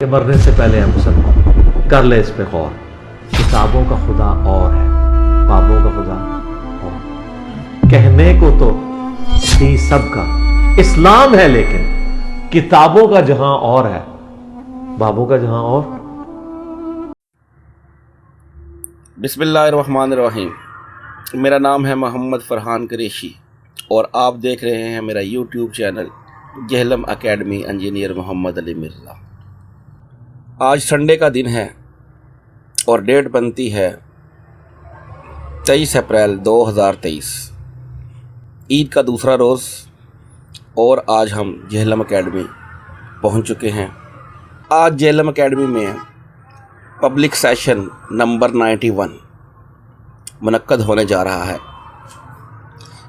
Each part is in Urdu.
کہ مرنے سے پہلے ہم مسلمان کر لے اس پہ غور. کتابوں کا خدا اور ہے، بابوں کا خدا اور. کہنے کو تو ہی سب کا اسلام ہے، لیکن کتابوں کا جہاں اور ہے، بابوں کا جہاں اور. بسم اللہ الرحمن الرحیم. میرا نام ہے محمد فرحان قریشی اور آپ دیکھ رہے ہیں میرا YouTube channel Jhelum academy engineer Muhammad Ali Mirza. آج سنڈے کا دن ہے اور ڈیٹ بنتی ہے 23 اپریل 2023، عید کا دوسرا روز، اور آج ہم جہلم اکیڈمی پہنچ چکے ہیں. آج جہلم اکیڈمی میں پبلک سیشن نمبر 91 منعقد ہونے جا رہا ہے.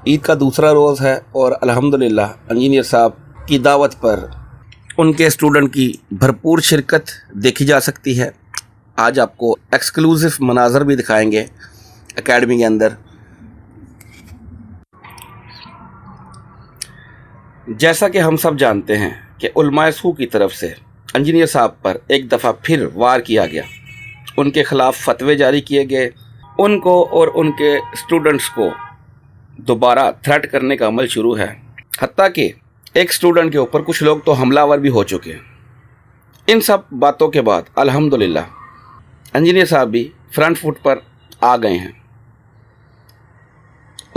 عید کا دوسرا روز ہے اور الحمدللہ انجینئر صاحب کی دعوت پر ان کے اسٹوڈنٹ کی بھرپور شرکت دیکھی جا سکتی ہے. آج آپ کو ایکسکلوزیو مناظر بھی دکھائیں گے اکیڈمی کے اندر. جیسا کہ ہم سب جانتے ہیں کہ علماء سو کی طرف سے انجینئر صاحب پر ایک دفعہ پھر وار کیا گیا، ان کے خلاف فتوے جاری کیے گئے، ان کو اور ان کے اسٹوڈنٹس کو دوبارہ تھریٹ کرنے کا عمل شروع ہے، حتیٰ کہ ایک اسٹوڈنٹ کے اوپر کچھ لوگ تو حملہ آور بھی ہو چکے ہیں. ان سب باتوں کے بعد الحمدللہ انجینئر صاحب بھی فرنٹ فٹ پر آ گئے ہیں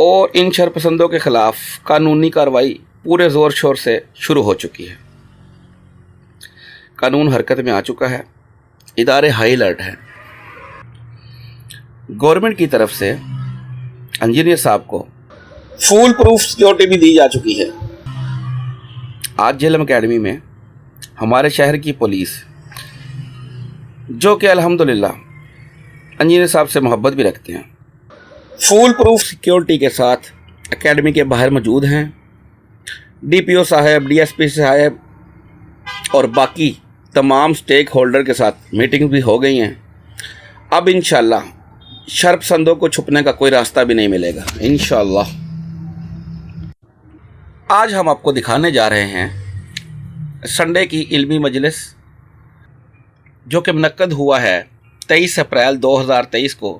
اور ان شرپسندوں کے خلاف قانونی کارروائی پورے زور شور سے شروع ہو چکی ہے. قانون حرکت میں آ چکا ہے، ادارے ہائی الرٹ ہیں. گورنمنٹ کی طرف سے انجینئر صاحب کو فول پروف سیکیورٹی بھی دی جا چکی ہے. آج جہلم اکیڈمی میں ہمارے شہر کی پولیس، جو کہ الحمدللہ انجینئر صاحب سے محبت بھی رکھتے ہیں، فول پروف سیکیورٹی کے ساتھ اکیڈمی کے باہر موجود ہیں. ڈی پی او صاحب، ڈی ایس پی صاحب اور باقی تمام سٹیک ہولڈر کے ساتھ میٹنگ بھی ہو گئی ہیں. اب انشاءاللہ شرپسندوں کو چھپنے کا کوئی راستہ بھی نہیں ملے گا انشاءاللہ. آج ہم آپ کو دکھانے جا رہے ہیں سنڈے کی علمی مجلس، جو کہ منعقد ہوا ہے 23 اپریل 2023 کو،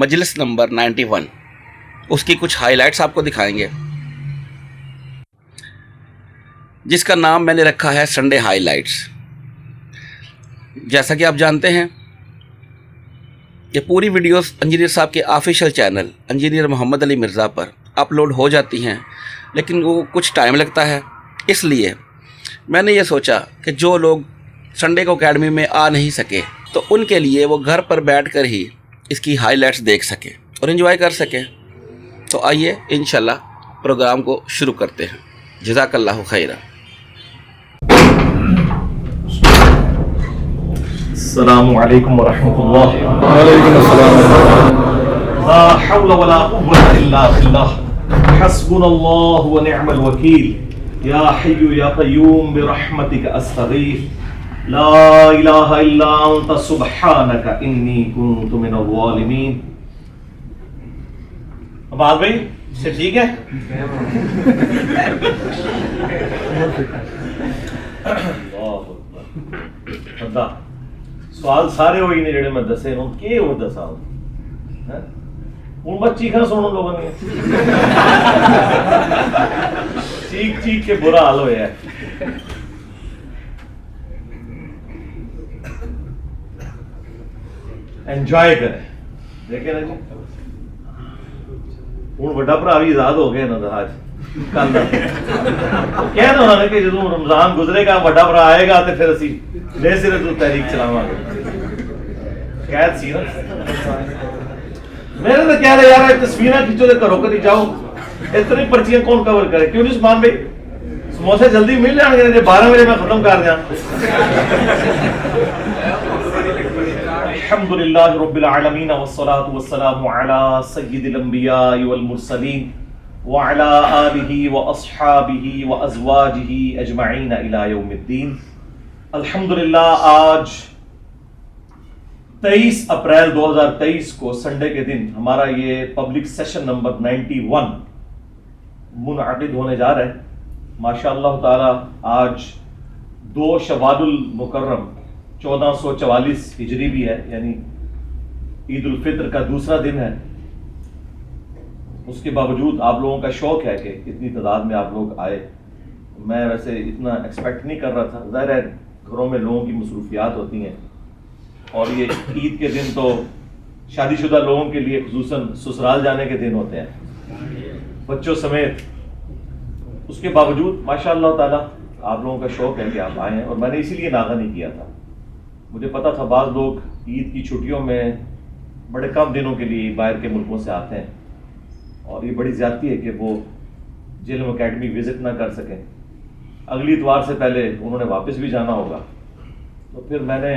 مجلس نمبر 91. اس کی کچھ ہائی لائٹس آپ کو دکھائیں گے، جس کا نام میں نے رکھا ہے سنڈے ہائی لائٹس. جیسا کہ آپ جانتے ہیں کہ پوری ویڈیوز انجینئر صاحب کے official channel engineer Muhammad Ali Mirza پر اپلوڈ ہو جاتی ہیں، لیکن وہ کچھ ٹائم لگتا ہے. اس لیے میں نے یہ سوچا کہ جو لوگ سنڈے کو اکیڈمی میں آ نہیں سکے تو ان کے لیے وہ گھر پر بیٹھ کر ہی اس کی ہائی لائٹس دیکھ سکیں اور انجوائے کر سکیں. تو آئیے انشاءاللہ پروگرام کو شروع کرتے ہیں. جزاک اللہ خیرہ. السلام علیکم ورحمۃ اللہ. وعلیکم السلام. لا حول ولا قوة الا باللہ. حسبنا اللہ ونعم الوکیل. یا حی یا قیوم برحمتک استغیث. لا الہ الا انت سبحانک انی کنت من الظالمین. عباد بھائی سے ٹھیک ہے؟ اللہ سوال سارے ہوئی نے جڑے میں دسے ہوں کہ وہ دسا ہوں بس چیخا سنو لوگوں نے چیخ چیخ کے برا حال ہوا ہے. انجوائے کریں. دیکھیں نا جی ہوں بڑا بھرا بھی آزاد ہو گیا نا آج کل کہہ دو نا کہ جدو رمضان گزرے گا بڑا بھرا آئے گا تو پھر اسی لے سرے تو تحریک چلاواں گے. قید سی نا میرے تو کہہ رہے یار تصویراں کھینچو تو گھروں کدی جاؤ، اتنی پرچیاں کون کور کرے؟ کیوں نہیں عثمان بھائی؟ سموسے جلدی مل جان گے، 12 بجے میں ختم کر دیا. الحمدللہ رب العالمین والصلاة والسلام علی سید الانبیاء والمرسلین وعلی آلہ واصحابہ وازواجہ اجمعین الی یوم الدین. الحمدللہ آج 23 اپریل 2023 کو سنڈے کے دن ہمارا یہ پبلک سیشن نمبر 91 منعقد ہونے جا رہا ہے. ماشاء اللہ تعالی آج 2 شوال المکرم 1444 ہجری بھی ہے، یعنی عید الفطر کا دوسرا دن ہے. اس کے باوجود آپ لوگوں کا شوق ہے کہ اتنی تعداد میں آپ لوگ آئے. میں ویسے اتنا ایکسپیکٹ نہیں کر رہا تھا. ظاہر ہے گھروں میں لوگوں کی مصروفیات ہوتی ہیں، اور یہ عید کے دن تو شادی شدہ لوگوں کے لیے خصوصاً سسرال جانے کے دن ہوتے ہیں بچوں سمیت. اس کے باوجود ماشاء اللہ تعالیٰ آپ لوگوں کا شوق ہے کہ آپ آئے ہیں، اور میں نے اسی لیے ناغہ نہیں کیا تھا. مجھے پتا تھا بعض لوگ عید کی چھٹیوں میں بڑے کم دنوں کے لیے باہر کے ملکوں سے آتے ہیں، اور یہ بڑی زیادتی ہے کہ وہ جہلم اکیڈمی وزٹ نہ کر سکیں. اگلی اتوار سے پہلے انہوں نے واپس بھی جانا ہوگا. تو پھر میں نے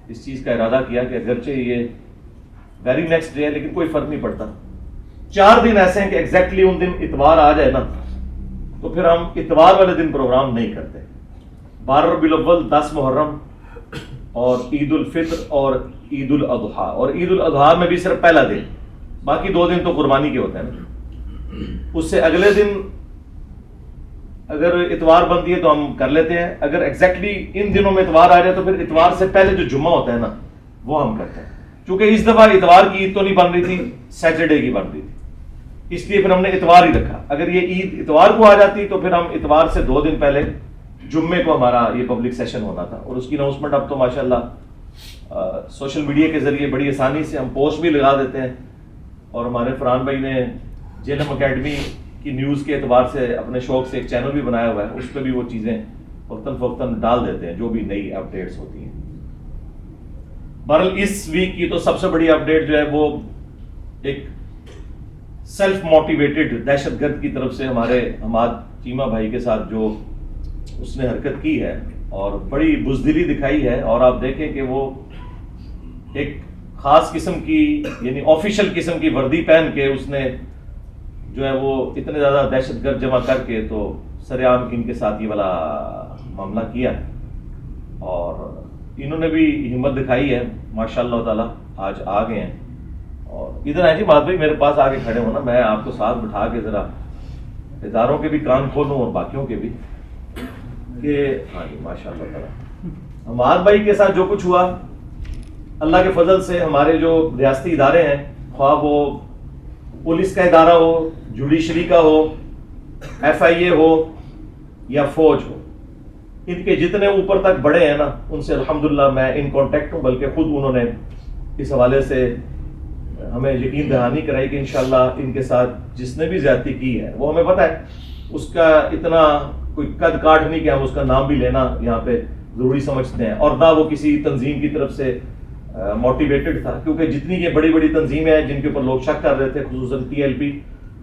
اس چیز کا ارادہ کیا کہ اگرچہ یہ ویری نیکسٹ ڈے ہے لیکن کوئی فرق نہیں پڑتا. 4 دن ایسے ہیں کہ ایگزیکٹلی ان دن اتوار آ جائے نا تو پھر ہم اتوار والے دن پروگرام نہیں کرتے. 12 ربیع الاول، 10 محرم اور عید الفطر اور عید الاضحیٰ. اور عید الاضحیٰ میں بھی صرف پہلا دن، باقی 2 دن تو قربانی کے ہوتے ہیں نا. اس سے اگلے دن اگر اتوار بنتی ہے تو ہم کر لیتے ہیں. اگر ایگزیکٹلی ان دنوں میں اتوار آ جائے تو پھر اتوار سے پہلے جو جمعہ ہوتا ہے نا وہ ہم کرتے ہیں. چونکہ اس دفعہ اتوار کی عید تو نہیں بن رہی تھی، سیٹرڈے کی بن رہی تھی، اس لیے پھر ہم نے اتوار ہی رکھا. اگر یہ عید اتوار کو آ جاتی تو پھر ہم اتوار سے 2 دن پہلے جمعے کو ہمارا یہ پبلک سیشن ہونا تھا. اور اس کی اناؤنسمنٹ اب تو ماشاءاللہ سوشل میڈیا کے ذریعے بڑی آسانی سے ہم پوسٹ بھی لگا دیتے ہیں. اور ہمارے فرحان بھائی نے جہلم اکیڈمی کی نیوز کے اعتبار سے اپنے شوق سے ایک چینل بھی بنایا ہوا ہے، اس پہ بھی وہ چیزیں وقتاً فوقتاً ڈال دیتے ہیں جو بھی نئی اپڈیٹس ہوتی ہیں. بہرحال اس ویک کی تو سب سے بڑی اپڈیٹ جو ہے وہ ایک سیلف موٹیویٹڈ دہشت گرد کی طرف سے ہمارے حماد چیمہ بھائی کے ساتھ جو اس نے حرکت کی ہے اور بڑی بزدلی دکھائی ہے. اور آپ دیکھیں کہ وہ ایک خاص قسم کی یعنی آفیشیل قسم کی وردی پہن کے اس نے جو ہے وہ اتنے زیادہ دہشت گرد جمع کر کے تو سر عام ان کے ساتھ یہ والا معاملہ کیا. اور انہوں نے بھی ہمت دکھائی ہے ماشاء اللہ تعالیٰ، آج آ گئے ہیں. اور ادھر آئے جی بات بھائی میرے پاس آ کے کھڑے ہونا، میں آپ کو ساتھ بٹھا کے ذرا اداروں کے بھی کان کھولوں اور باقیوں کے بھی کہ ہاں جی ماشاء اللہ تعالیٰ حماد بھائی کے ساتھ جو کچھ ہوا اللہ کے فضل سے. ہمارے جو ریاستی ادارے ہیں، خواہ وہ پولیس کا ادارہ ہو، جوڈیشری کا ہو، FIA ہو یا فوج ہو، ان کے جتنے اوپر تک بڑے ہیں نا ان سے الحمدللہ میں ان کانٹیکٹ ہوں. بلکہ خود انہوں نے اس حوالے سے ہمیں یقین دہانی کرائی کہ انشاءاللہ ان کے ساتھ جس نے بھی زیادتی کی ہے وہ ہمیں پتہ ہے اس کا اتنا کوئی قد کاٹ نہیں کہ ہم اس کا نام بھی لینا یہاں پہ ضروری سمجھتے ہیں. اور نہ وہ کسی تنظیم کی طرف سے موٹیویٹڈ تھا، کیونکہ جتنی یہ بڑی بڑی تنظیمیں ہیں جن کے اوپر لوگ شک کر رہے تھے خصوصاً TLP،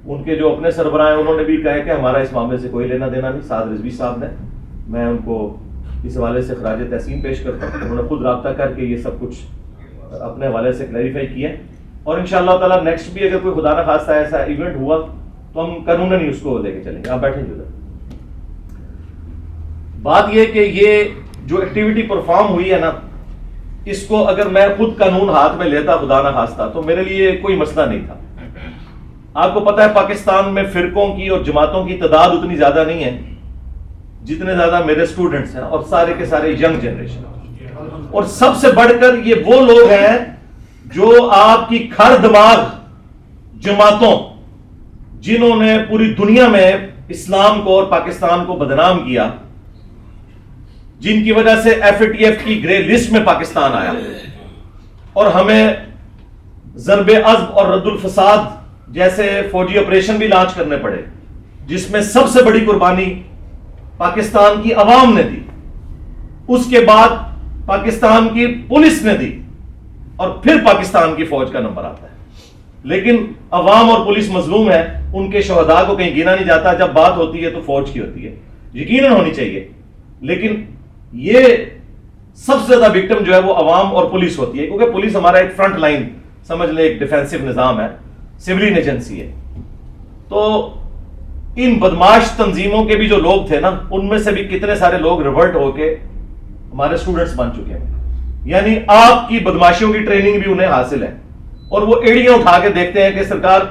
ان کے جو اپنے سربراہ ہیں انہوں نے بھی کہا کہ ہمارا اس معاملے سے کوئی لینا دینا نہیں. سعد رضوی صاحب نے، میں ان کو اس حوالے سے خراج تحسین پیش کرتا ہوں. انہوں نے خود رابطہ کر کے یہ سب کچھ اپنے حوالے سے کلیریفائی کیا. اور انشاءاللہ تعالیٰ نیکسٹ بھی اگر کوئی خدا نہ خواستہ ایسا ایونٹ ہوا تو ہم قانوناً ہی اس کو لے کے چلیں گے. آپ بیٹھیں گے. بات یہ کہ یہ جو ایکٹیویٹی پرفارم ہوئی ہے نا اس کو اگر میں خود قانون ہاتھ میں لیتا خدا نہ خواستہ تو میرے لیے کوئی مسئلہ نہیں تھا. آپ کو پتہ ہے پاکستان میں فرقوں کی اور جماعتوں کی تعداد اتنی زیادہ نہیں ہے جتنے زیادہ میرے اسٹوڈنٹس ہیں، اور سارے کے سارے ینگ جنریشن. اور سب سے بڑھ کر یہ وہ لوگ ہیں جو آپ کی کھر دماغ جماعتوں جنہوں نے پوری دنیا میں اسلام کو اور پاکستان کو بدنام کیا، جن کی وجہ سے FATF کی گرے لسٹ میں پاکستان آیا اور ہمیں ضرب عضب اور رد الفساد جیسے فوجی آپریشن بھی لانچ کرنے پڑے، جس میں سب سے بڑی قربانی پاکستان کی عوام نے دی، اس کے بعد پاکستان کی پولیس نے دی، اور پھر پاکستان کی فوج کا نمبر آتا ہے. لیکن عوام اور پولیس مظلوم ہے، ان کے شہداء کو کہیں گنا نہیں جاتا. جب بات ہوتی ہے تو فوج کی ہوتی ہے، یقیناً ہونی چاہیے، لیکن یہ سب سے زیادہ وکٹم جو ہے وہ عوام اور پولیس ہوتی ہے، کیونکہ پولیس ہمارا ایک فرنٹ لائن سمجھ لیں، ایک ڈیفینسو نظام ہے، سولین ایجنسی ہے. تو ان بدماش تنظیموں کے بھی جو لوگ تھے نا ان میں سے بھی کتنے سارے لوگ ریورٹ ہو کے ہمارے اسٹوڈنٹس بن چکے ہیں. یعنی آپ کی بدماشیوں کی ٹریننگ بھی انہیں حاصل ہے، اور وہ ایڑیاں اٹھا کے دیکھتے ہیں کہ سرکار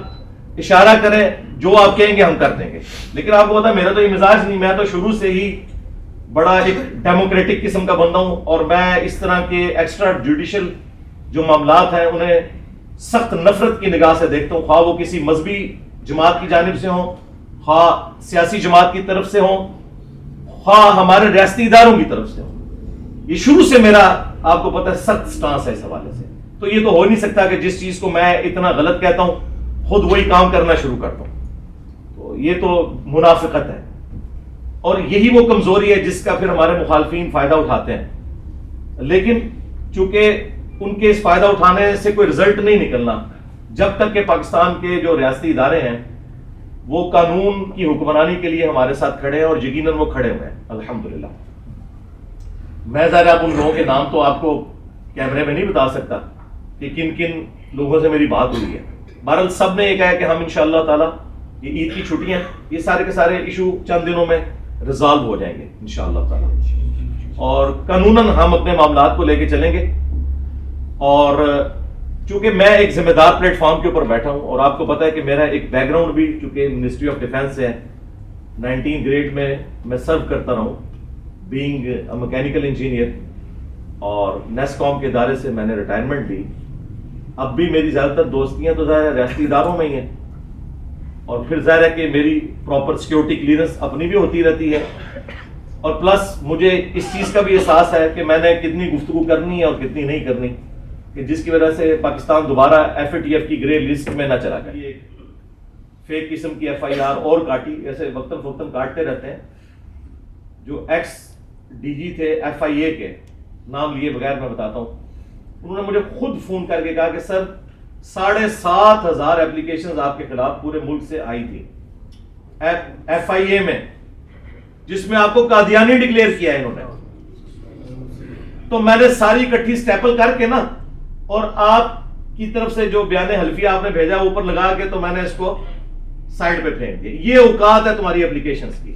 اشارہ کرے جو آپ کہیں گے ہم کر دیں گے. لیکن آپ کو پتا میرا تو یہ مزاج نہیں، میں تو شروع سے ہی بڑا ایک ڈیموکریٹک قسم کا بندہ ہوں، اور میں اس طرح کے ایکسٹرا جوڈیشل جو معاملات ہیں انہیں سخت نفرت کی نگاہ سے دیکھتا ہوں، خواہ وہ کسی مذہبی جماعت کی جانب سے ہوں، خواہ سیاسی جماعت کی طرف سے ہوں، خواہ ہمارے ریاستی اداروں کی طرف سے ہوں۔ یہ شروع سے میرا آپ کو پتہ ہے سخت سٹانس ہے اس حوالے سے۔ تو یہ تو ہو نہیں سکتا کہ جس چیز کو میں اتنا غلط کہتا ہوں خود وہی کام کرنا شروع کرتا ہوں، تو یہ تو منافقت ہے، اور یہی وہ کمزوری ہے جس کا پھر ہمارے مخالفین فائدہ اٹھاتے ہیں۔ لیکن چونکہ ان کے اس فائدہ اٹھانے سے کوئی رزلٹ نہیں نکلنا جب تک کہ پاکستان کے جو ریاستی ادارے ہیں وہ قانون کی حکمرانی کے لیے ہمارے ساتھ کھڑے ہیں، اور یقیناً وہ کھڑے ہوئے ہیں الحمدللہ۔ میں ظاہر آپ ان لوگوں کے نام تو آپ کو کیمرے میں نہیں بتا سکتا کہ کن کن لوگوں سے میری بات ہوئی ہے، بہرحال سب نے یہ کہا کہ ہم انشاءاللہ تعالیٰ یہ عید کی چھٹیاں یہ سارے کے سارے ایشو چند دنوں میں ریزالو ہو جائیں گے انشاءاللہ تعالیٰ، اور قانوناً ہم اپنے معاملات کو لے کے چلیں گے۔ اور چونکہ میں ایک ذمہ دار پلیٹ فارم کے اوپر بیٹھا ہوں، اور آپ کو پتا ہے کہ میرا ایک بیک گراؤنڈ بھی چونکہ منسٹری آف ڈیفینس سے ہے، 19 گریڈ میں سرو کرتا رہا ہوں بینگ اے میکینیکل انجینئر، اور نیس کام کے ادارے سے میں نے ریٹائرمنٹ لی۔ اب بھی میری زیادہ تر دوستیاں تو ظاہر ریاستی اداروں میں ہی ہیں، اور پھر ظاہر ہے کہ میری پراپر سیکیورٹی کلیئرنس اپنی بھی ہوتی رہتی ہے، اور پلس مجھے اس چیز کا بھی احساس ہے کہ میں نے کتنی گفتگو کرنی ہے اور کتنی نہیں کرنی، کہ جس کی وجہ سے پاکستان دوبارہ FATF کی گرے لسٹ میں نہ چلا گیا۔ فیک قسم کی FIR اور کاٹی، ایسے وقتاً فوقتاً کاٹتے رہتے ہیں۔ جو ایکس DG تھے FIA کے، نام لیے بغیر میں بتاتا ہوں، انہوں نے مجھے خود فون کر کے کہا کہ سر 7,500 اپلیکیشنز آپ کے خلاف پورے ملک سے آئی تھی FIA میں، جس میں آپ کو قادیانی ڈکلیئر کیا ہے انہوں نے۔ تو میں نے ساری اکٹھی سٹیپل کر کے نا، اور آپ کی طرف سے جو بیان حلفیہ آپ نے بھیجا اوپر لگا کے، تو میں نے اس کو سائڈ پہ پھینک دیا۔ یہ اوقات ہے تمہاری اپلیکیشنز کی۔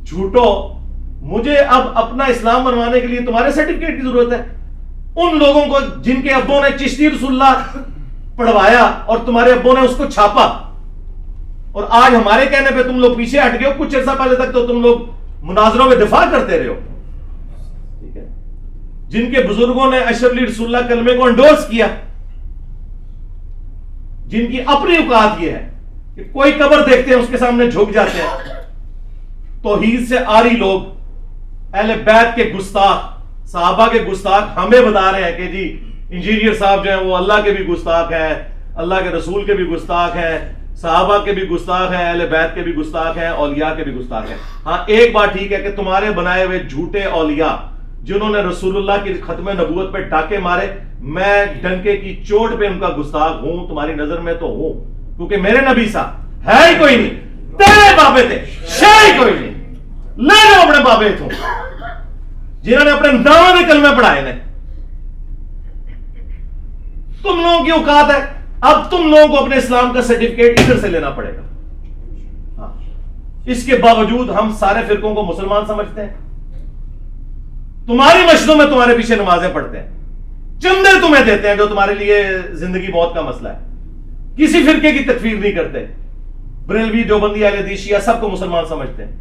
جھوٹو، مجھے اب اپنا اسلام بنوانے کے لیے تمہارے سرٹیفکیٹ کی ضرورت ہے؟ ان لوگوں کو جن کے ابوں نے چشتی رسول اللہ پڑھوایا اور تمہارے ابوں نے اس کو چھاپا، اور آج ہمارے کہنے پہ تم لوگ پیچھے ہٹ گئے ہو۔ کچھ عرصہ پہلے تک تو تم لوگ مناظروں میں دفاع کرتے رہے ہو، ٹھیک ہے؟ جن کے بزرگوں نے اشرف علی رسول اللہ کلمے کو انڈورس کیا، جن کی اپنی اوقات یہ ہے کہ کوئی قبر دیکھتے ہیں اس کے سامنے جھک جاتے ہیں، توحید سے آری لوگ، اہل بیت کے گستاخ، صحابہ کے گستاخ ہمیں بتا رہے ہیں کہ جی انجینئر صاحب جو ہیں وہ اللہ کے بھی گستاخ ہیں، اللہ کے رسول کے بھی گستاخ ہیں، صحابہ کے بھی گستاخ ہیں، اہل بیت کے بھی گستاخ ہیں، اولیاء کے بھی گستاخ ہیں۔ ہاں ایک بات ٹھیک ہے کہ تمہارے بنائے ہوئے جھوٹے اولیاء جنہوں نے رسول اللہ کی ختم نبوت پہ ڈاکے مارے، میں ڈنکے کی چوٹ پہ ان کا گستاخ ہوں، تمہاری نظر میں تو ہوں، کیونکہ میرے نبی صاحب ہے ہی کوئی نہیں، تیرے بابے تھے شے ہی کوئی نہیں، لے لو اپنے بابے تھوں جنہوں نے اپنے داموں میں کلمے پڑھائے نے۔ تم لوگوں کی اوقات ہے، اب تم لوگوں کو اپنے اسلام کا سرٹیفکیٹ ادھر سے لینا پڑے گا۔ ہاں، اس کے باوجود ہم سارے فرقوں کو مسلمان سمجھتے ہیں، تمہاری مسجدوں میں تمہارے پیچھے نمازیں پڑھتے ہیں، چندے تمہیں دیتے ہیں جو تمہارے لیے زندگی موت کا مسئلہ ہے، کسی فرقے کی تکفیر نہیں کرتے، بریلوی دیوبندی اہل حدیث شیعہ سب کو مسلمان سمجھتے ہیں۔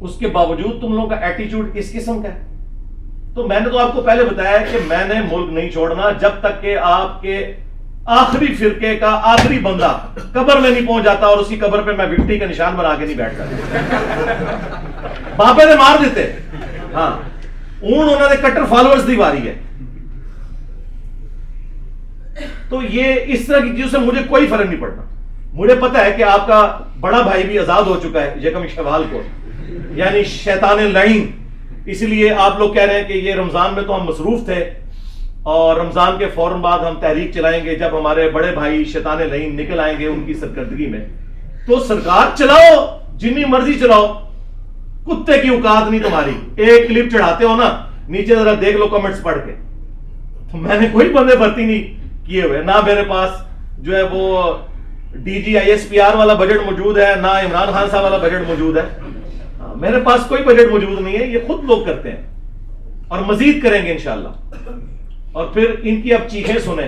اس کے باوجود تم لوگوں کا ایٹیچیوڈ کس قسم کا ہے؟ تو میں نے تو آپ کو پہلے بتایا کہ میں نے ملک نہیں چھوڑنا جب تک کہ آپ کے آخری فرقے کا آخری بندہ قبر میں نہیں پہنچ جاتا، اور اسی قبر پہ میں وکٹری کا نشان بنا کے نہیں بیٹھ جاتا۔ باپے نے مار دیتے، ہاں انہوں نے کٹر فالوورز دی واری ہے۔ تو یہ اس طرح کی چیزوں سے مجھے کوئی فرق نہیں پڑنا۔ مجھے پتا ہے کہ آپ کا بڑا بھائی بھی آزاد ہو چکا ہے یکم شوال کو، یعنی شیطان لعین، اس لیے آپ لوگ کہہ رہے ہیں کہ یہ رمضان میں تو ہم مصروف تھے، اور رمضان کے فوراً بعد ہم تحریک چلائیں گے جب ہمارے بڑے بھائی شیطان لعین نکل آئیں گے ان کی سرکردگی میں۔ تو سرکار چلاؤ، جنی مرضی چلاؤ، کتے کی اوقات نہیں تمہاری۔ ایک کلپ چڑھاتے ہو نا، نیچے ذرا دیکھ لو کمنٹس پڑھ کے، تو میں نے کوئی بندے بھرتی نہیں کیے ہوئے، نہ میرے پاس جو ہے وہ DG ISPR والا بجٹ موجود ہے، نہ عمران خان صاحب والا بجٹ موجود ہے، میرے پاس کوئی بجٹ موجود نہیں ہے، یہ خود لوگ کرتے ہیں اور مزید کریں گے انشاءاللہ۔ اور پھر ان کی اب چیخیں سنیں،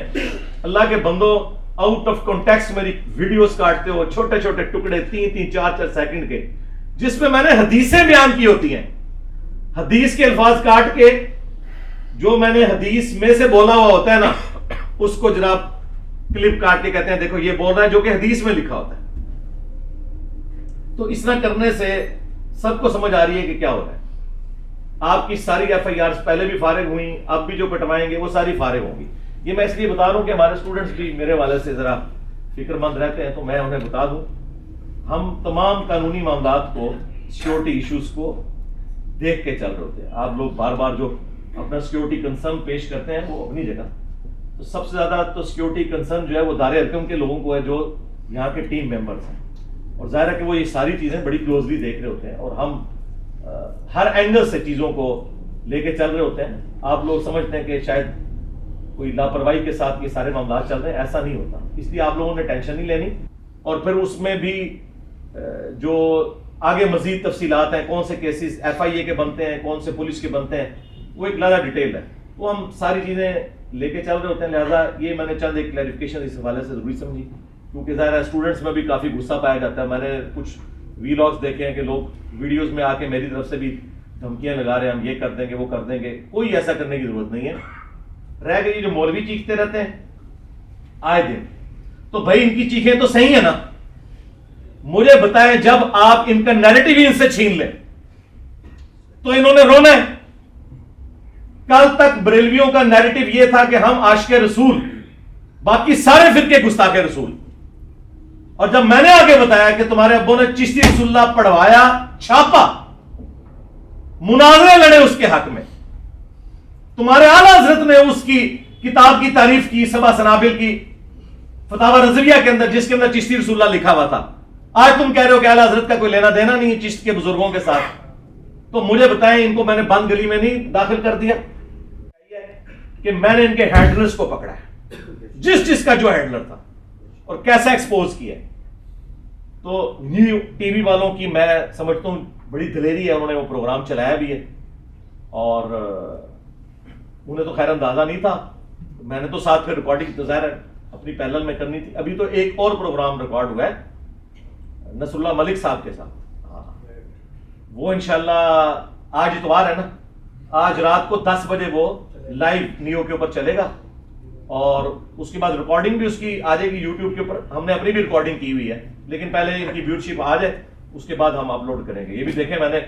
اللہ کے بندو، آؤٹ آف کانٹیکسٹ میری ویڈیوز کاٹتے ہو، چھوٹے چھوٹے ٹکڑے 3-3 4-4 سیکنڈ کے، جس میں نے حدیثیں بیان کی ہوتی ہیں، حدیث کے الفاظ کاٹ کے جو میں نے حدیث میں سے بولا ہوا ہوتا ہے نا، اس کو جناب کلپ کاٹ کے کہتے ہیں دیکھو یہ بول رہا ہے جو کہ حدیث میں لکھا ہوتا ہے. تو اس طرح کرنے سے سب کو سمجھ آ رہی ہے کہ کیا ہو رہا ہے. آپ کی ساری ایف آئی آرز پہلے بھی فارغ ہوئی، اب بھی جو کٹوائیں گے وہ ساری فارغ ہوں گی. یہ میں اس لیے بتا رہا ہوں کہ ہمارے اسٹوڈنٹس بھی میرے والے سے ذرا فکر مند رہتے ہیں، تو میں انہیں بتا دوں ہم تمام قانونی معاملات کو، سیکورٹی ایشوز کو دیکھ کے چل رہے ہوتے ہیں. آپ لوگ بار بار جو اپنا سیکورٹی کنسرن پیش کرتے ہیں وہ اپنی جگہ، تو سب سے زیادہ تو سیکورٹی کنسرن جو ہے وہ دار ارکم کے لوگوں کو ہے جو یہاں کے ٹیم ممبرز ہیں، اور ظاہر ہے کہ وہ یہ ساری چیزیں بڑی کلوزلی دیکھ رہے ہوتے ہیں، اور ہم ہر اینگل سے چیزوں کو لے کے چل رہے ہوتے ہیں. آپ لوگ سمجھتے ہیں کہ شاید کوئی لاپرواہی کے ساتھ یہ سارے معاملات چل رہے ہیں، ایسا نہیں ہوتا. اس لیے آپ لوگوں نے ٹینشن نہیں لینی، اور پھر اس میں بھی جو آگے مزید تفصیلات ہیں، کون سے کیسز ایف آئی اے کے بنتے ہیں، کون سے پولیس کے بنتے ہیں، وہ ایک زیادہ ڈیٹیل ہے، وہ ہم ساری چیزیں لے کے چل رہے ہوتے ہیں. لہٰذا یہ میں نے چند ایک کلیریفیکیشن اس حوالے سے ضروری سمجھی، کیونکہ ظاہر ہے اسٹوڈنٹس میں بھی کافی غصہ پایا جاتا ہے. میں نے کچھ ویلاگس دیکھے ہیں کہ لوگ ویڈیوز میں آ کے میری طرف سے بھی دھمکیاں لگا رہے ہیں، ہم یہ کر دیں گے وہ کر دیں گے. کوئی ایسا کرنے کی ضرورت نہیں ہے. رہ گئی جو مولوی چیختے رہتے ہیں آئے دن، تو بھائی ان کی چیخیں تو صحیح ہے نا. مجھے بتائیں جب آپ ان کا نیریٹو ہی ان سے چھین لیں تو انہوں نے رونا ہے. کل تک بریلویوں کا نیریٹو یہ تھا کہ ہم عاشق رسول، باقی سارے فرقے گستاخ رسول. اور جب میں نے آگے بتایا کہ تمہارے ابو نے چشتی رسول اللہ پڑھوایا، چھاپا، مناظرے لڑے اس کے حق میں، تمہارے اعلیٰ حضرت نے اس کی کتاب کی تعریف کی، سبع سنابل کی فتاوی رضویہ کے اندر، جس کے اندر چشتی رسول اللہ لکھا ہوا تھا. آج تم کہہ رہے ہو کہ اعلیٰ حضرت کا کوئی لینا دینا نہیں ہے چشت کے بزرگوں کے ساتھ. تو مجھے بتائیں ان کو میں نے بند گلی میں نہیں داخل کر دیا کہ میں نے ان کے ہینڈلرز کو پکڑا ہے، جس کا جو ہینڈلر تھا، اور کیسا ایکسپوز کیا ہے. تو نیو ٹی وی والوں کی میں سمجھتا ہوں بڑی دلیری ہے، انہوں نے وہ پروگرام چلایا بھی ہے، اور انہیں تو خیر اندازہ نہیں تھا. میں نے تو ساتھ پھر ریکارڈنگ تو ظاہر ہے اپنی پیرلل میں کرنی تھی. ابھی تو ایک اور پروگرام ریکارڈ ہوا ہے نصر اللہ ملک صاحب کے ساتھ، وہ انشاءاللہ آج اتوار ہے نا، آج رات کو 10 بجے وہ لائیو نیو کے اوپر چلے گا، اور اس کے بعد ریکارڈنگ بھی اس کی آ جائے گی یوٹیوب کے اوپر. ہم نے اپنی بھی ریکارڈنگ کی ہوئی ہے، لیکن پہلے ان کی ویورشپ آ جائے اس کے بعد ہم اپلوڈ کریں گے. یہ بھی دیکھیں میں نے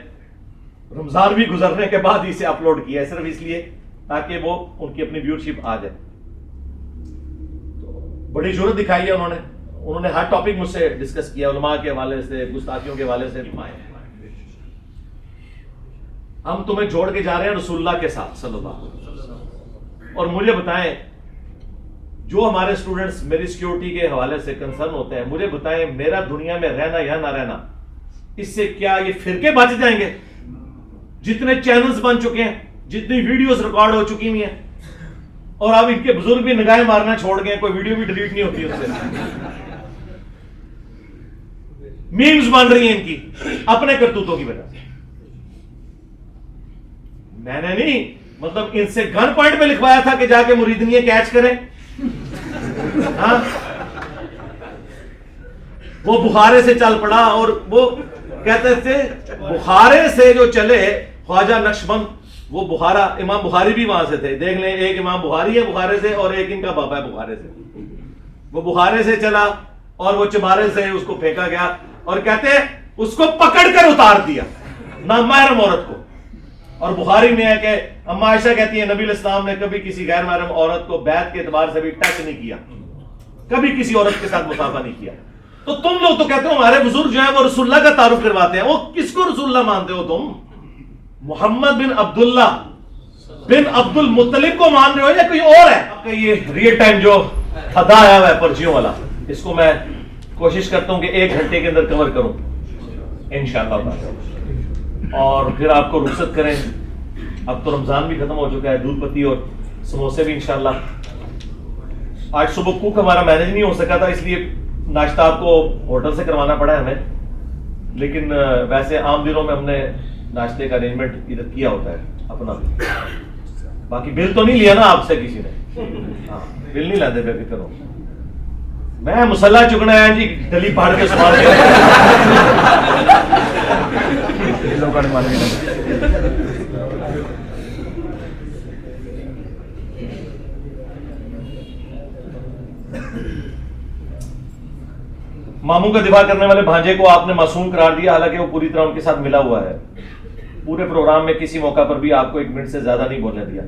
رمضان بھی گزرنے کے بعد اسے اپلوڈ کیا ہے، صرف اس لیے تاکہ وہ ان کی اپنی ویورشپ آ جائے. تو بڑی جرأت دکھائی ہے انہوں نے ہر ٹاپک مجھ سے ڈسکس کیا، علماء کے حوالے سے، گستاخیوں کے حوالے سے. ہم تمہیں جوڑ کے جا رہے ہیں رسول اللہ کے ساتھ صلی اللہ علیہ وسلم. اور مجھے بتائیں جو ہمارے اسٹوڈنٹس میری سیکورٹی کے حوالے سے کنسرن ہوتے ہیں، مجھے بتائیں میرا دنیا میں رہنا یا نہ رہنا، اس سے کیا یہ فرقے بچ جائیں گے؟ جتنے چینلز بن چکے ہیں، جتنی ویڈیوز ریکارڈ ہو چکی ہوئی ہیں، اور اب ان کے بزرگ بھی نگاہیں مارنا چھوڑ گئے، کوئی ویڈیو بھی ڈیلیٹ نہیں ہوتی ان سے. میمز بن رہی ہیں ان کی اپنے کرتوتوں کی وجہ سے. میں نے نہیں، مطلب ان سے گن پوائنٹ پہ لکھوایا تھا کہ جا کے مریدنیاں کیچ کریں. ہاں وہ بخارے سے چل پڑا، اور وہ کہتے تھے بخارے سے جو چلے خواجہ نقشبند، وہ بخارا، امام بخاری بھی وہاں سے تھے. دیکھ لیں ایک امام بخاری ہے بخارے سے، اور ایک ان کا بابا ہے بخارے سے. وہ بخارے سے چلا اور وہ چبارے سے اس کو پھینکا گیا، اور کہتے ہیں اس کو پکڑ کر اتار دیا نامحرم عورت کو. اور بخاری میں ہے کہ اما عائشہ کہتی ہے نبی علیہ السلام نے کبھی کسی غیر محرم عورت کو بیعت کے اعتبار سے بھی ٹچ نہیں کیا، کبھی کسی عورت کے ساتھ مصافحہ نہیں کیا. تو تم لوگ تو کہتے ہو ہمارے بزرگ جو ہیں وہ رسول اللہ کا تعارف کرواتے ہیں. وہ کس کو رسول اللہ مانتے ہو تم؟ محمد بن عبداللہ بن عبد المطلب کو مان رہے ہو یا کوئی اور ہے؟ کہ یہ ریئل ٹائم جو ادا آیا ہوا ہے پرچیوں والا، اس کو میں کوشش کرتا ہوں کہ 1 گھنٹے کے اندر کور کروں انشاءاللہ. اور پھر آپ کو رخصت کریں. اب تو رمضان بھی ختم ہو چکا ہے، دودھ پتی اور سموسے بھی انشاءاللہ. آج صبح کوک ہمارا مینج نہیں ہو سکا تھا، اس لیے ناشتہ آپ کو ہوٹل سے کروانا پڑا ہے ہمیں، لیکن ویسے عام دنوں میں ہم نے ناشتے کا ارینجمنٹ ادھر کیا ہوتا ہے اپنا. باقی بل تو نہیں لیا نا آپ سے کسی نے؟ ہاں بل نہیں لاتے، بے فکر ہو. میں مسلح چکنا ہے جی، گلی پھاڑ کے سوال ماموں کا دفاع کرنے والے بھانجے کو آپ نے معصوم قرار دیا، حالانکہ وہ پوری طرح ان کے ساتھ ملا ہوا ہے. پورے پروگرام میں کسی موقع پر بھی آپ کو 1 منٹ سے زیادہ نہیں بولنے دیا.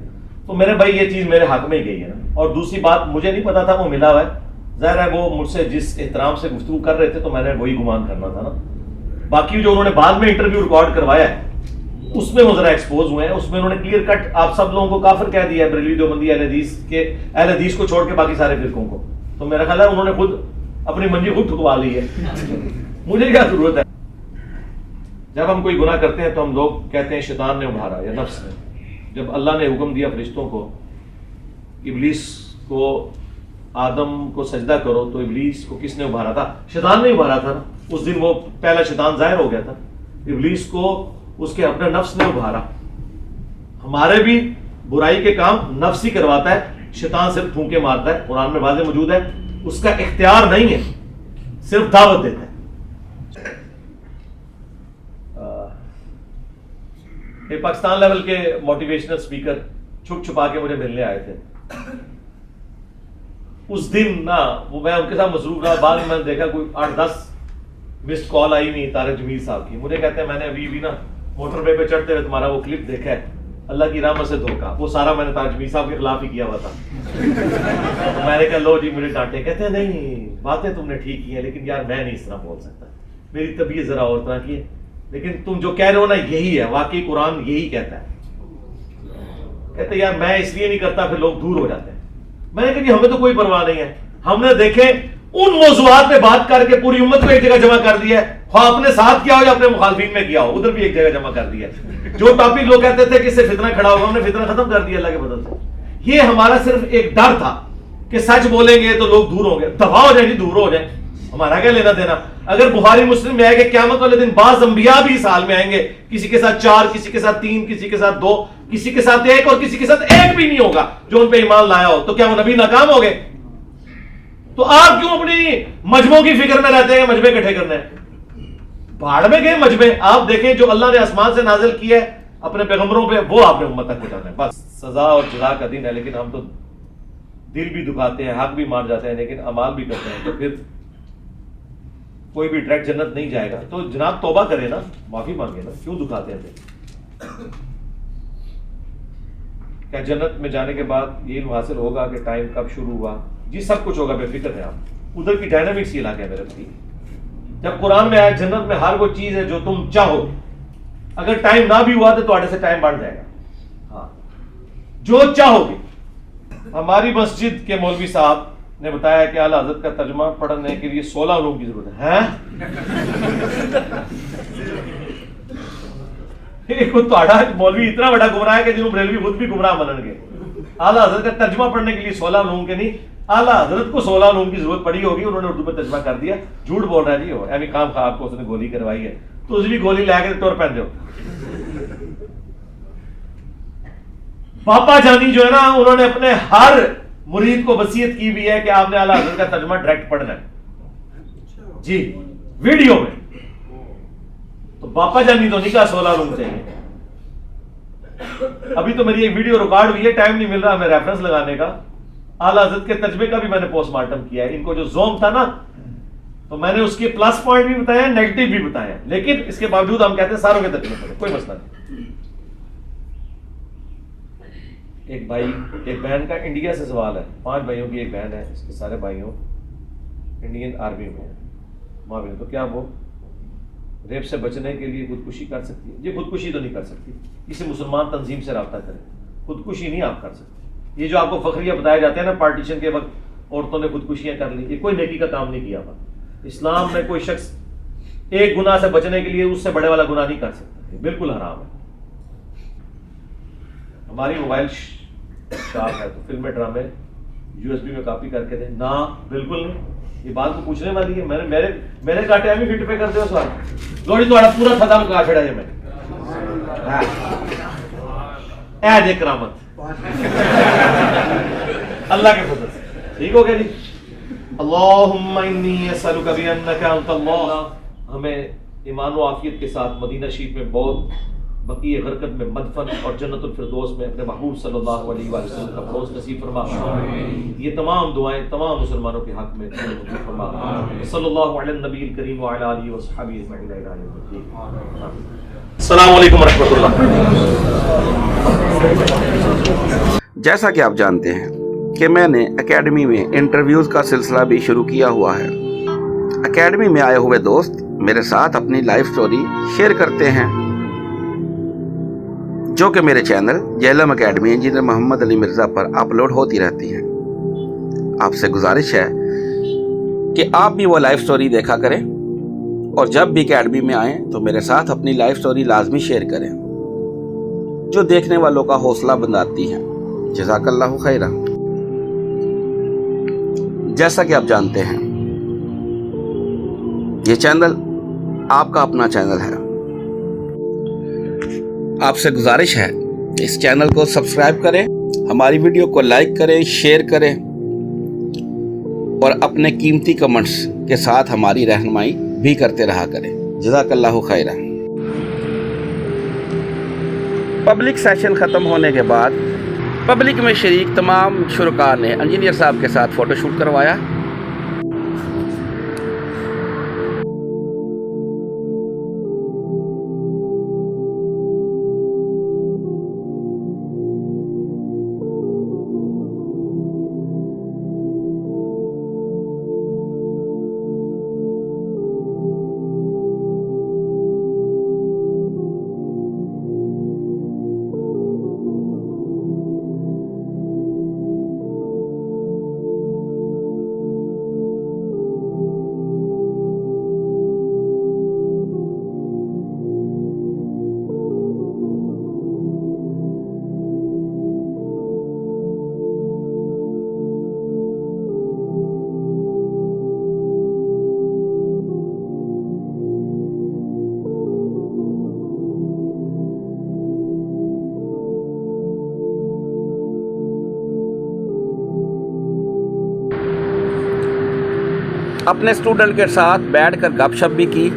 تو میرے بھائی یہ چیز میرے حق میں ہی گئی ہے نا. اور دوسری بات، مجھے نہیں پتا تھا وہ ملا ہوا ہے. ظاہر ہے وہ مجھ سے جس احترام سے گفتگو کر رہے تھے تو میں نے وہی گمان کرنا تھا نا. باقی جو انہوں نے بعد میں انٹرویو ریکارڈ کروایا ہے اس میں وہ ذرا ایکسپوز ہوئے ہیں. اس میں انہوں نے کلیئر کٹ آپ سب لوگوں کو کافر کہہ دیا ہے، بریلوی دیوبندی اہل حدیث کو چھوڑ کے باقی سارے فرقوں کو. تو میرا خیال ہے انہوں نے خود اپنی منجی خود ٹھکوا لی ہے. مجھے کیا ضرورت ہے؟ جب ہم کوئی گناہ کرتے ہیں تو ہم لوگ کہتے ہیں شیطان نے ابھارا یا نفس نے. جب اللہ نے حکم دیا فرشتوں کو ابلیس کو آدم کو سجدہ کرو تو ابلیس کو کس نے ابھارا تھا؟ شیطان نے ابھارا تھا نا. اس دن وہ پہلا شیطان ظاہر ہو گیا تھا. ابلیس کو اس کے اپنے نفس نے ابھارا. ہمارے بھی برائی کے کام نفس ہی کرواتا ہے، شیطان صرف پھونکے مارتا ہے. قرآن میں واضح موجود ہے، اس کا اختیار نہیں ہے، صرف دعوت دیتا ہے. ایک پاکستان لیول کے موٹیویشنل اسپیکر چھپ چھپا کے مجھے ملنے آئے تھے. اس دن نا وہ میں ان کے ساتھ مصروف رہا. بعد میں نے دیکھا کوئی 8-10 مسڈ کال آئی نہیں طارق جمیل صاحب کی. مجھے کہتے ہیں میں نے ابھی بھی نا موٹر وے پہ چڑھتے ہوئے تمہارا وہ کلپ دیکھا ہے، اللہ کی رحمت سے دھوکا. وہ سارا میں نے طارق جمیل صاحب کے خلاف ہی کیا ہوا تھا. میں نے کہا لو جی مجھے ڈانٹے. کہتے ہیں نہیں باتیں تم نے ٹھیک کی ہیں لیکن یار میں نہیں اس طرح بول سکتا، میری طبیعت ذرا اور طرح کی ہے. لیکن تم جو کہہ رہے ہو نا یہی ہے، واقعی قرآن یہی کہتا ہے. کہتے یار میں اس لیے نہیں کرتا پھر لوگ دور ہو جاتے ہیں. میں نے کہا کہ ہمیں تو کوئی پرواہ نہیں ہے. ہم نے دیکھے ان موضوعات پہ بات کر کے پوری امت کو ایک جگہ جمع کر دیا ہے، خواہ اپنے ساتھ کیا ہو یا اپنے مخالفین میں کیا ہو، ادھر بھی ایک جگہ جمع کر دیا ہے. جو ٹاپک لوگ کہتے تھے کہ اس سے فتنہ کھڑا ہوگا، ہم نے فتنہ ختم کر دیا اللہ کے فضل سے. یہ ہمارا صرف ایک ڈر تھا کہ سچ بولیں گے تو لوگ دور ہوں گے. دفاع ہو جائیں گے، دور ہو جائیں، ہمارا کیا لینا دینا. اگر بخاری مسلم میں آئے کہ قیامت والے دن بعض انبیاء بھی اس حال میں آئیں گے، کسی کے ساتھ 4، کسی کے ساتھ 3، کسی کے ساتھ 2، کسی کے ساتھ 1 اور کسی کے ساتھ 1 بھی نہیں ہوگا جو ان پہ ایمان لایا ہو. تو کیا وہ نبی ناکام ہو گئے؟ تو آپ کیوں اپنی مجموع کی فکر میں رہتے ہیں مجمع اکٹھے کرنے ہیں؟ بھاڑ میں گئے مجمع. آپ دیکھیں جو اللہ نے آسمان سے نازل کیا ہے اپنے پیغمبروں پہ وہ آپ نے امت تک پہنچانا ہے. بس سزا اور جزا کا دن ہے، لیکن ہم تو دل بھی دکھاتے ہیں، حق بھی مار جاتے ہیں، لیکن اعمال بھی کرتے ہیں. تو پھر کوئی بھی ڈائریکٹ جنت نہیں جائے گا. تو جناب توبہ کرے نا، معافی مانگے نا، کیوں دکھاتے ہیں پھر؟ کیا جنت میں جانے کے بعد یہ علم حاصل ہوگا کہ ٹائم کب شروع ہوا؟ جی سب کچھ ہوگا، بے فکر ہے آپ. ادھر کی ڈائنامکس یہ علاقہ ہے میرے بھائی. جب قرآن میں آیا جنت میں ہر وہ چیز ہے جو تم چاہو، اگر ٹائم نہ بھی ہوا تو تھوڑے سے ٹائم بڑھ جائے گا. ہاں جو چاہو گے. ہماری مسجد کے مولوی صاحب نے بتایا کہ اعلیٰ حضرت کا ترجمہ پڑھنے کے لیے 16 لوگوں کی ضرورت ہے. مولوی اتنا بڑا گمراہ ہے کہ جنہوں بریلوی خود بھی گمراہ بنن گے. اعلیٰ حضرت کا ترجمہ پڑھنے کے لیے 16 لوگوں کے نہیں، اعلیٰ حضرت کو 16 لوگوں کی ضرورت پڑی ہوگی، انہوں نے اردو میں ترجمہ کر دیا. جھوٹ بول رہا ہے جی، ایمی خام خواہ آپ کو اس نے گولی کروائی ہے تو اس بھی گولی لے کے ٹور پہن دو. پاپا جانی جو ہے نا انہوں نے اپنے ہر مرید کو وصیت کی بھی ہے کہ آپ نے اعلیٰ حضرت کا ترجمہ ڈائریکٹ پڑھنا ہے جی ویڈیو میں. تو پاپا جانی تو نہیں کہا 16 لوگ چاہیے. ابھی تو میری ایک ویڈیو ریکارڈ ہوئی ہے، ٹائم نہیں مل رہا ہمیں ریفرنس لگانے کا. اعلیٰ حضرت کے ترجمے کا بھی میں نے پوسٹ مارٹم کیا ہے. ان کو جو زوم تھا نا تو میں نے اس کے پلس پوائنٹ بھی بتایا، نیگیٹو بھی بتایا، لیکن اس کے باوجود ہم کہتے ہیں ساروں کے ترجمے پڑھیں، کوئی مسئلہ نہیں. ایک بھائی ایک بہن کا انڈیا سے سوال ہے. 5 بھائیوں کی ایک بہن ہے، اس کے سارے بھائیوں انڈین آرمی میں ہیں. ماں بہن تو کیا وہ ریپ سے بچنے کے لیے خودکشی کر سکتی ہے؟ یہ خودکشی تو نہیں کر سکتی، کسی مسلمان تنظیم سے رابطہ کریں. خودکشی نہیں آپ کر سکتے. یہ جو آپ کو فخریہ بتایا جاتے ہیں نا پارٹیشن کے وقت عورتوں نے خودکشیاں کر لی، یہ کوئی نیکی کا کام نہیں کیا ہوا. اسلام میں کوئی شخص ایک گناہ سے بچنے کے لیے اس سے بڑے والا گناہ نہیں کر سکتا، یہ بالکل حرام ہے. ہماری موبائل شاپ ہے تو فلمیں ڈرامے USB میں کاپی کر کے دیں نہ، بالکل نہیں. یہ بات کو پوچھنے والی ہے. میں نے کہا ٹائم ہی فٹ پہ کر دو سوال لوڑی تھوڑا پورا ختم کہا چھڑا ہے. میں اے دے کرامت اللہ کے فضل سے ٹھیک ہو گیا جی. اللہم انی اسألک بانک انت اللہ. ہمیں ایمان و عافیت کے ساتھ مدینہ شریف میں بہت بقیہ غرقت میں مدفن اور جنت الفردوس میں اپنے محبوب صلی اللہ علیہ وآلہ وسلم کا فروز نصیب فرما. یہ تمام دعائیں تمام مسلمانوں کے حق میں نصیب فرما. صلی اللہ علی النبی الکریم وعلی آلہ وصحبہ اجمعین الی یوم الدین. السلام علیکم ورحمۃ اللہ. جیسا کہ آپ جانتے ہیں کہ میں نے اکیڈمی میں انٹرویوز کا سلسلہ بھی شروع کیا ہوا ہے. اکیڈمی میں آئے ہوئے دوست میرے ساتھ اپنی لائف سٹوری شیئر کرتے ہیں جو کہ میرے channel Jhelum academy engineer Muhammad Ali Mirza پر اپلوڈ ہوتی رہتی ہیں. آپ سے گزارش ہے کہ آپ بھی وہ لائف سٹوری دیکھا کریں اور جب بھی اکیڈمی میں آئیں تو میرے ساتھ اپنی لائف سٹوری لازمی شیئر کریں جو دیکھنے والوں کا حوصلہ بندھاتی ہیں. جزاک اللہ خیرہ. جیسا کہ آپ جانتے ہیں یہ چینل آپ کا اپنا چینل ہے. آپ سے گزارش ہے کہ اس چینل کو سبسکرائب کریں, ہماری ویڈیو کو لائک کریں, شیئر کریں اور اپنے قیمتی کمنٹس کے ساتھ ہماری رہنمائی بھی کرتے رہا کریں. جزاک اللہ خیرہ. پبلک سیشن ختم ہونے کے بعد پبلک میں شریک تمام شرکاء نے انجینئر صاحب کے ساتھ فوٹو شوٹ کروایا. اپنے اسٹوڈنٹ کے ساتھ بیٹھ کر گپ شپ بھی کی.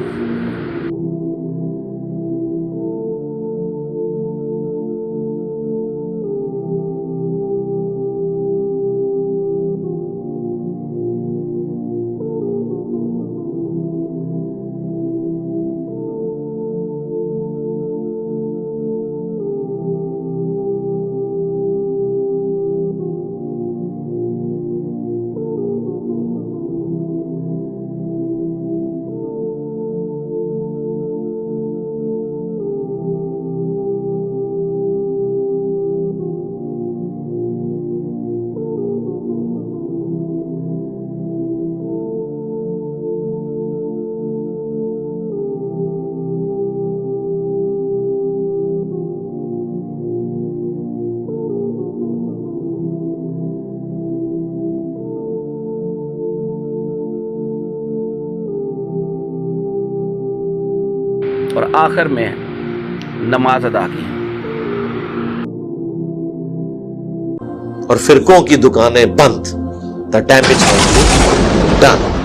اور آخر میں نماز ادا کی. اور فرقوں کی دکانیں بند. The damage has been done.